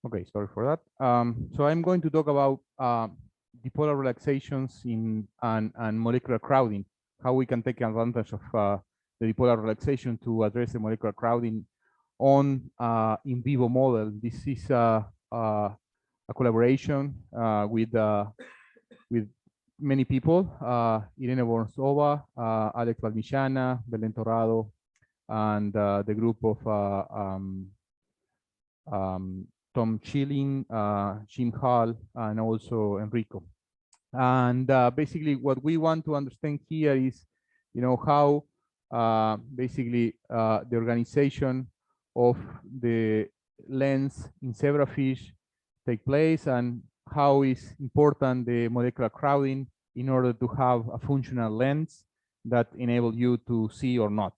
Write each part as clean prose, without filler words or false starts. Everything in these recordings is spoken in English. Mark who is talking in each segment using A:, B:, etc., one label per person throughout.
A: Okay, sorry for that. So I'm going to talk about dipolar relaxations and molecular crowding, how we can take advantage of the dipolar relaxation to address the molecular crowding on in vivo model. This is a collaboration with many people, Irene Borsova, Alex Valmillana, Belén Torrado, and the group of Tom Schilling, Jim Hall, and also Enrico. And basically what we want to understand here is, how basically the organization of the lens in zebrafish take place and how is important the molecular crowding in order to have a functional lens that enable you to see or not.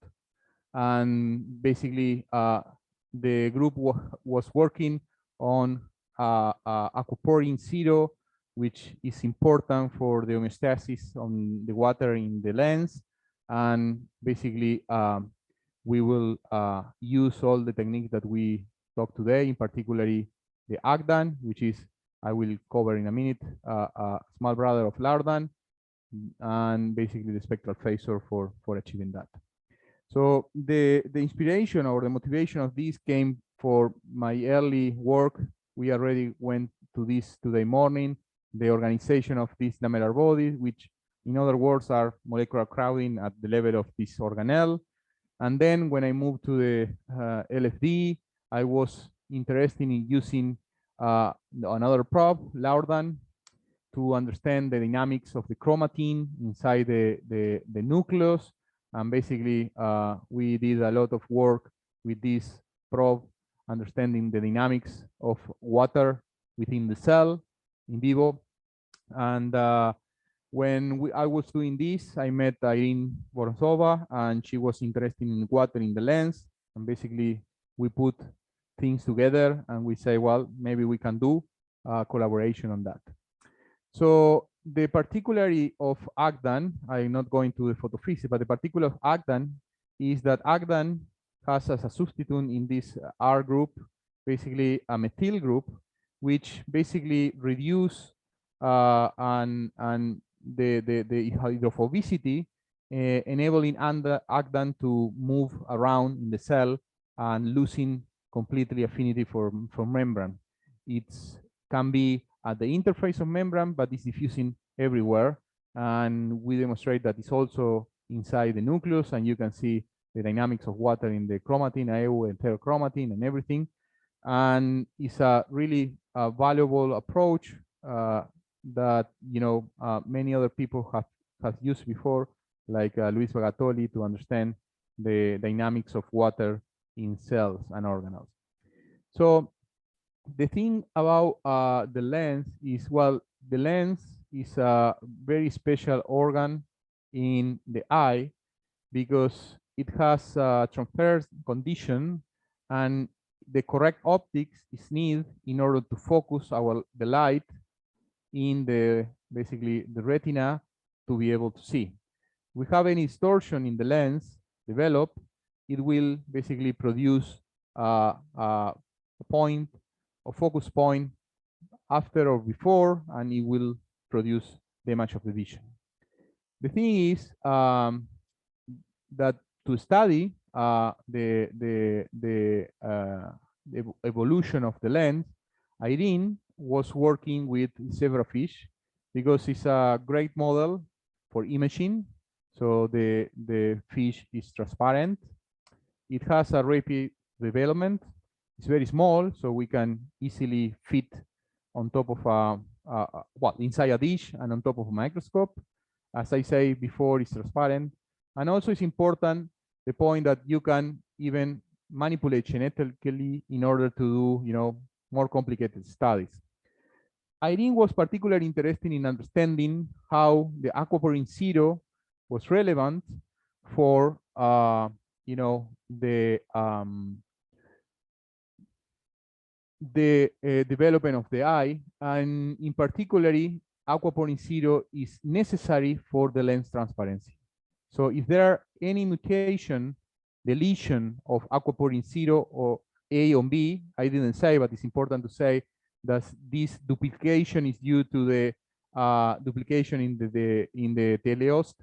A: And basically the group was working on aquaporin zero, which is important for the homeostasis on the water in the lens. And basically, we will use all the techniques that we talked today, in particularly the ACDAN, which is, I will cover in a minute, a small brother of LARDAN, and basically the spectral phasor for achieving that. So the inspiration or the motivation of this came for my early work. We already went to this today morning, the organization of these lamellar bodies, which in other words are molecular crowding at the level of this organelle. And then when I moved to the LFD, I was interested in using another probe, LARDAN, to understand the dynamics of the chromatin inside the nucleus. And basically, we did a lot of work with this probe, understanding the dynamics of water within the cell in vivo. And when I was doing this, I met Irene Borsova, and she was interested in water in the lens. And basically, we put things together, and we say, well, maybe we can do a collaboration on that. So the particularity of ACDAN, I'm not going to the photophysics, but the particular of ACDAN is that ACDAN has as a substitute in this R group, basically a methyl group, which basically reduce and the hydrophobicity, enabling ACDAN to move around in the cell and losing completely affinity for membrane. It can be at the interface of membrane, but it's diffusing everywhere. And we demonstrate that it's also inside the nucleus, and you can see the dynamics of water in the chromatin, AU, enterochromatin, and everything. And it's a really valuable approach that many other people have used before, like Luis Bagatoli, to understand the dynamics of water in cells and organelles. So the thing about the lens is, well, the lens is a very special organ in the eye because it has a transverse condition, and the correct optics is needed in order to focus the light in basically the retina to be able to see. If we have any distortion in the lens developed, it will basically produce a point, a focus point after or before, and it will produce damage of the vision. The thing is that to study the evolution of the lens, Irene was working with zebrafish because it's a great model for imaging. So the fish is transparent. It has a rapid development. It's very small, so we can easily fit on top of inside a dish and on top of a microscope. As I say before, it's transparent. And also it's important, the point that you can even manipulate genetically in order to do, more complicated studies. Irene was particularly interested in understanding how the aquaporin zero was relevant for, the development of the eye, and in particularly, aquaporin zero is necessary for the lens transparency. So if there are any mutation, deletion of aquaporin zero, or A on B. I didn't say, but it's important to say that this duplication is due to the duplication in the teleost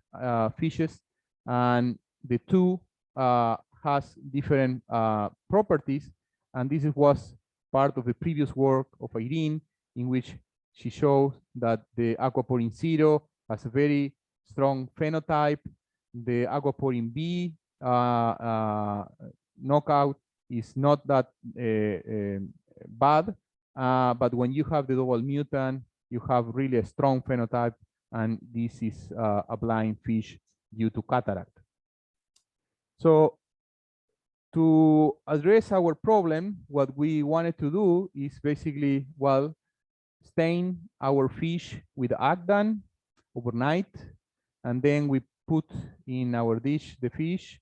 A: fishes, and the two has different properties, and this was part of the previous work of Irene, in which she shows that the aquaporin 0 has a very strong phenotype. The aquaporin B knockout is not that bad, but when you have the double mutant, you have really a strong phenotype, and this is a blind fish due to cataract. So to address our problem, what we wanted to do is basically, well, stain our fish with Agdan overnight, and then we put in our dish the fish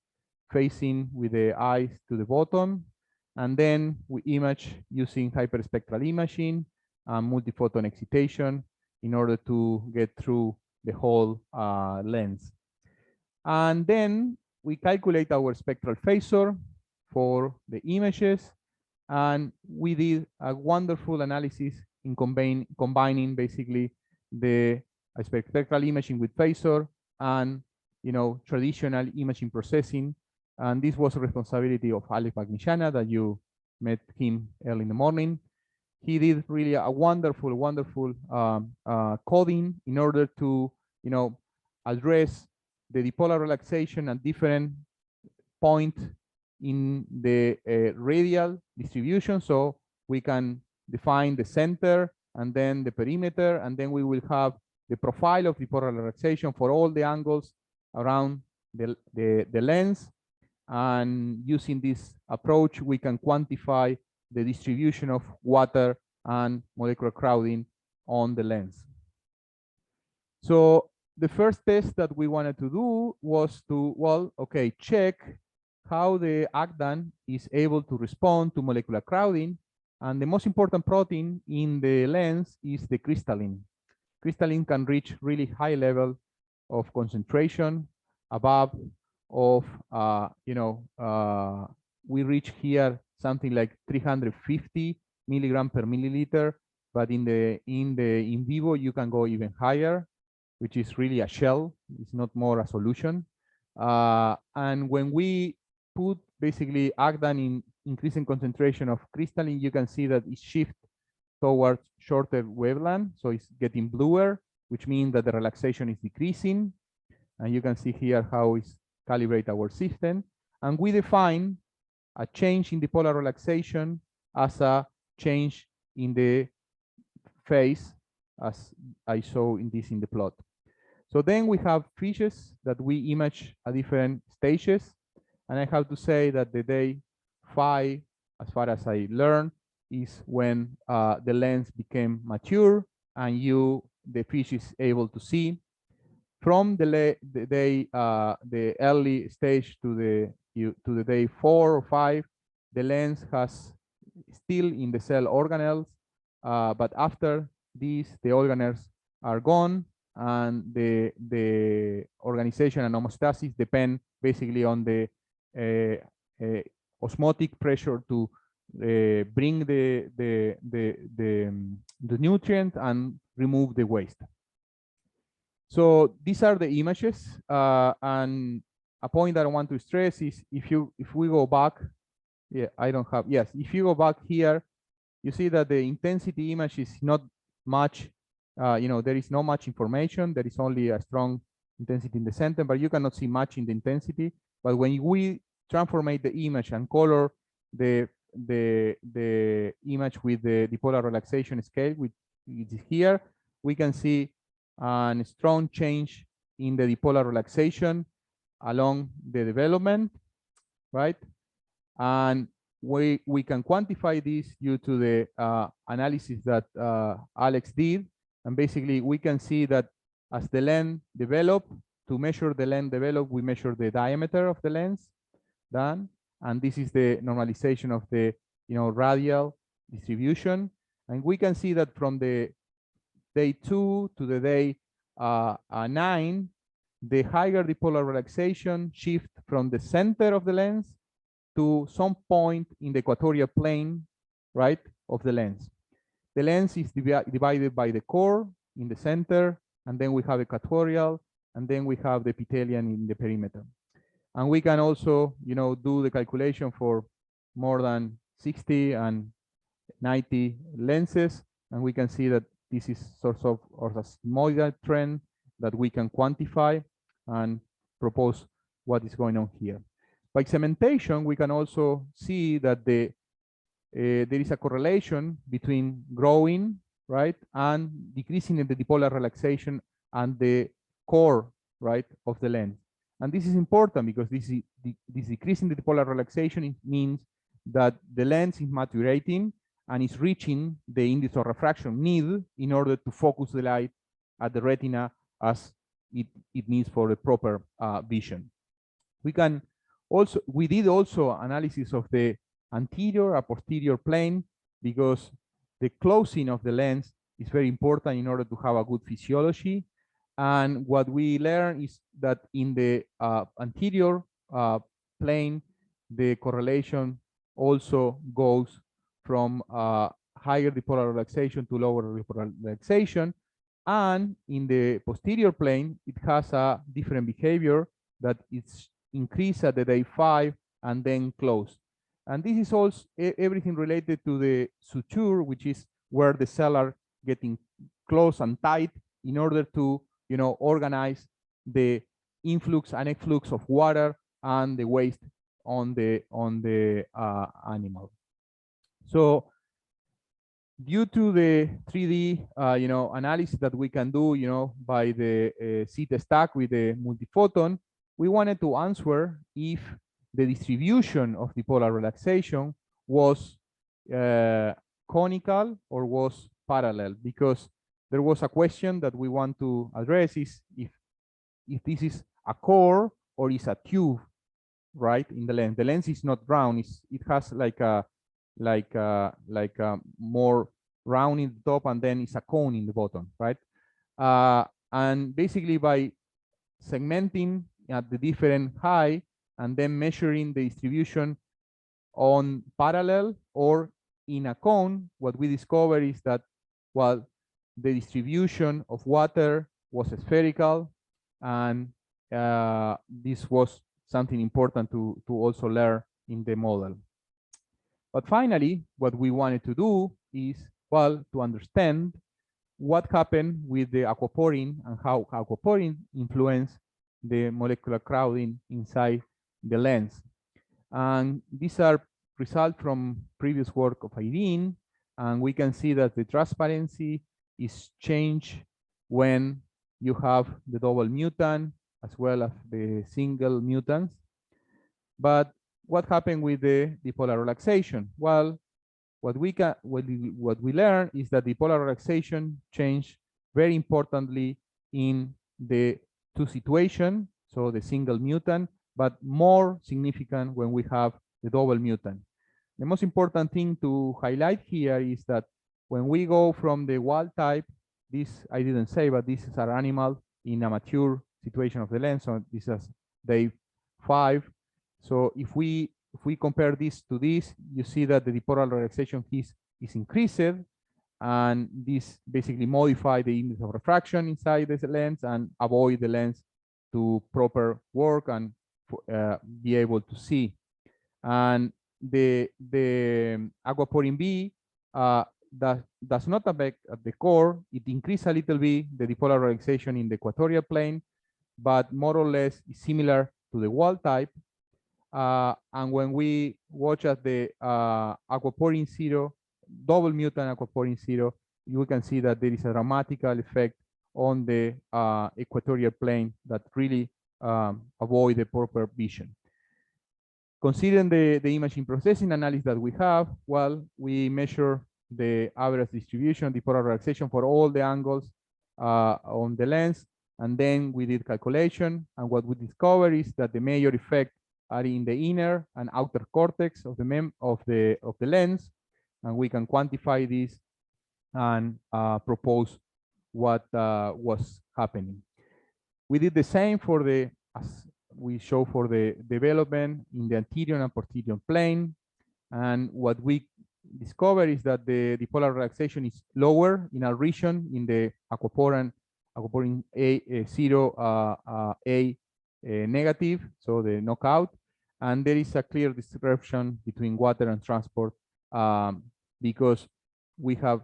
A: facing with the eyes to the bottom, and then we image using hyperspectral imaging and multiphoton excitation in order to get through the whole lens. And then we calculate our spectral phasor for the images, and we did a wonderful analysis in combining basically the spectral imaging with phasor and traditional imaging processing. And this was a responsibility of Alex Bagnichana, that you met him early in the morning. He did really a wonderful coding in order to address the dipolar relaxation at different point in the radial distribution, so we can define the center and then the perimeter, and then we will have the profile of dipolar relaxation for all the angles around the lens. And using this approach, we can quantify the distribution of water and molecular crowding on the lens. So the first test that we wanted to do was to, well, okay, check how the Agdan is able to respond to molecular crowding. And the most important protein in the lens is the crystalline. Crystalline can reach really high level of concentration, above of, we reach here something like 350 milligram per milliliter, but in vivo you can go even higher, which is really a shell. It's not more a solution. And when we put basically Agdan in increasing concentration of crystalline, you can see that it shifts towards shorter wavelength, so it's getting bluer, which means that the relaxation is decreasing. And you can see here how it's calibrate our system. And we define a change in the polar relaxation as a change in the phase, as I saw in the plot. So then we have fishes that we image at different stages. And I have to say that the day 5, as far as I learned, is when the lens became mature and the fish is able to see. From the early stage to the day 4 or 5, the lens has still in the cell organelles, but after this, the organelles are gone, and the organization and homeostasis depend basically on the osmotic pressure to bring the nutrient and remove the waste. So these are the images, and a point that I want to stress is if we go back, if you go back here, you see that the intensity image is not much, there is not much information. There is only a strong intensity in the center, but you cannot see much in the intensity. But when we transformate the image and color the image with the dipolar relaxation scale, which is here, we can see a strong change in the dipolar relaxation along the development, right? And we can quantify this due to the analysis that Alex did. And basically, we can see that as the lens develop, to measure the lens develop, we measure the diameter of the lens done. And this is the normalization of the radial distribution. And we can see that from the day 2 to the day 9, the higher dipolar relaxation shift from the center of the lens to some point in the equatorial plane, right, of the lens. The lens is divided by the core in the center, and then we have equatorial, and then we have the epithelium in the perimeter. And we can also, do the calculation for more than 60 and 90 lenses, and we can see that this is sort of a sigmoidal trend that we can quantify and propose what is going on here. By segmentation, we can also see that there is a correlation between growing, right, and decreasing in the dipolar relaxation and the core, right, of the lens. And this is important because this decrease in the dipolar relaxation means that the lens is maturating and is reaching the index of refraction need in order to focus the light at the retina as it needs for the proper vision. We did also analysis of the anterior and posterior plane because the closing of the lens is very important in order to have a good physiology. And what we learned is that in the anterior plane, the correlation also goes from higher dipolar relaxation to lower dipolar relaxation. And in the posterior plane, it has a different behavior that it's increased at the day 5 and then closed. And this is also everything related to the suture, which is where the cells are getting close and tight in order to organize the influx and efflux of water and the waste on the animal. So due to the 3D analysis that we can do by the CT stack with the multiphoton, we wanted to answer if the distribution of dipolar relaxation was conical or was parallel, because there was a question that we want to address is if this is a core or is a tube, right, in the lens. The lens is not round; it has like a more round in the top, and then it's a cone in the bottom, right? And basically by segmenting at the different height and then measuring the distribution on parallel or in a cone, what we discover is that, well, the distribution of water was spherical, and this was something important to also learn in the model. But finally, what we wanted to do is, well, to understand what happened with the aquaporin and how aquaporin influenced the molecular crowding inside the lens. And these are results from previous work of Irene, and we can see that the transparency is changed when you have the double mutant as well as the single mutants. But what happened with the dipolar relaxation? Well, what we learn is that dipolar relaxation changed very importantly in the two situations, so the single mutant, but more significant when we have the double mutant. The most important thing to highlight here is that when we go from the wild type, this I didn't say, but this is our animal in a mature situation of the lens, so this is day 5. So if we compare this to this, you see that the dipolar relaxation is increased, and this basically modify the index of refraction inside the lens and avoid the lens to proper work and be able to see. And the aquaporin B does not affect at the core. It increases a little bit the dipolar relaxation in the equatorial plane, but more or less is similar to the wild type. And when we watch at the aquaporin 0, double mutant aquaporin 0, you can see that there is a dramatical effect on the equatorial plane that really avoid the proper vision. Considering the imaging processing analysis that we have, well, we measure the average distribution, dipolar relaxation for all the angles on the lens, and then we did calculation, and what we discover is that the major effect are in the inner and outer cortex of the lens, and we can quantify this and propose what was happening. We did the same for the we show for the development in the anterior and posterior plane. And what we discover is that the dipolar relaxation is lower in a region in the aquaporin A0 A negative, so the knockout. And there is a clear disruption between water and transport because we have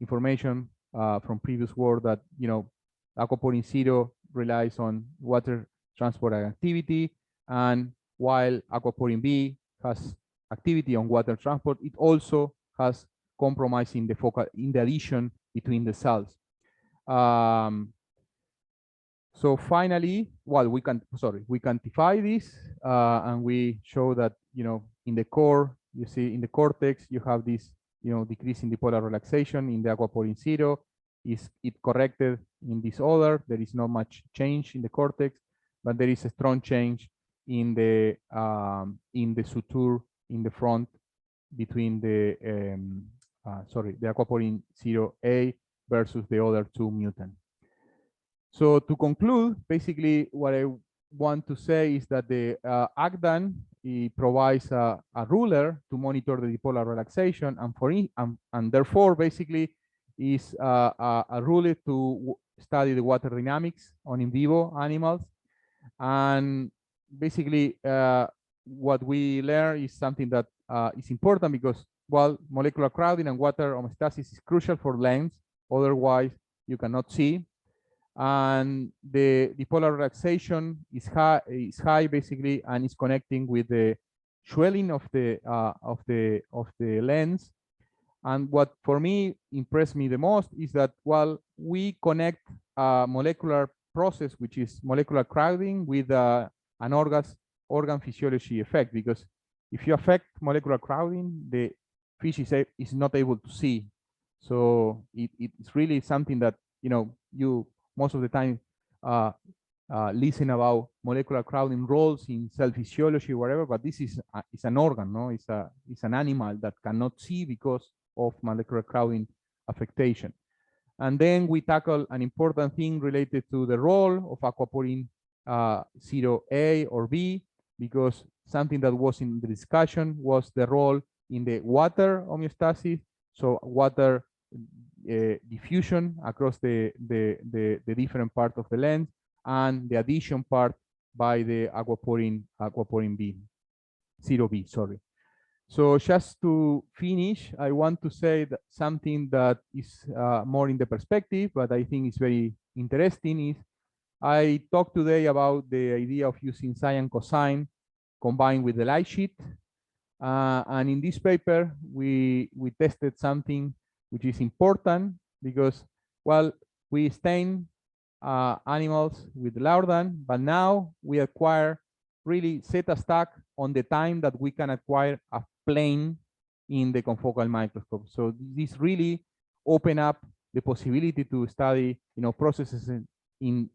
A: information from previous work that, you know, aquaporin 0 relies on water transport activity, and while aquaporin B has activity on water transport, it also has compromise in the focal, in the adhesion between the cells. So finally, well, we quantify this and we show that, you know, in the core, you see in the cortex, you have this, you know, decrease in dipolar relaxation in the aquaporin 0. Is it corrected in this order? There is not much change in the cortex, but there is a strong change in the suture in the front between the the aquaporin 0A versus the other two mutants. So to conclude, basically what I want to say is that the ACDAN provides a ruler to monitor the dipolar relaxation, and therefore basically is a ruler to study the water dynamics on in vivo animals. And basically what we learn is something that is important because, well, molecular crowding and water homeostasis is crucial for lens, otherwise you cannot see. And the dipolar relaxation is high basically, and is connecting with the swelling of the lens. And what for me impressed me the most is that while we connect a molecular process, which is molecular crowding, with an organ physiology effect, because if you affect molecular crowding, the fish is not able to see. So it's really something that, you know, you most of the time listen about molecular crowding roles in cell physiology or whatever, but this is an organ, no? It's an animal that cannot see because of molecular crowding affectation. And then we tackle an important thing related to the role of aquaporin 0A or B, because something that was in the discussion was the role in the water homeostasis, so water diffusion across the different part of the lens, and the adhesion part by the aquaporin B, 0B, sorry. So just to finish, I want to say that something that is more in the perspective, but I think is very interesting, is I talked today about the idea of using sine and cosine combined with the light sheet. And in this paper, we tested something which is important because, well, we stain animals with Laurdan, but now we acquire really zeta stack on the time that we can acquire a plane in the confocal microscope. So this really open up the possibility to study, you know, processes in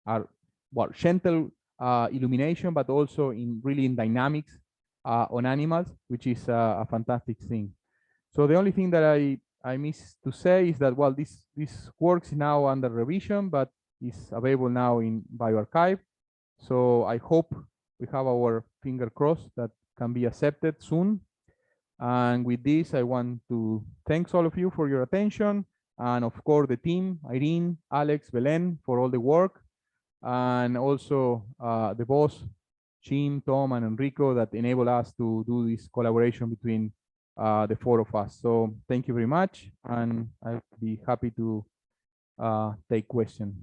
A: our, well, gentle illumination, but also in really in dynamics on animals, which is a fantastic thing. So the only thing that I miss to say is that, well, this works now under revision, but is available now in bioRxiv. So I hope we have our finger crossed that can be accepted soon. And with this, I want to thank all of you for your attention, and of course the team, Irene, Alex, Belen, for all the work, and also the boss, Jim, Tom, and Enrico, that enable us to do this collaboration between the four of us. So thank you very much, and I'll be happy to take questions.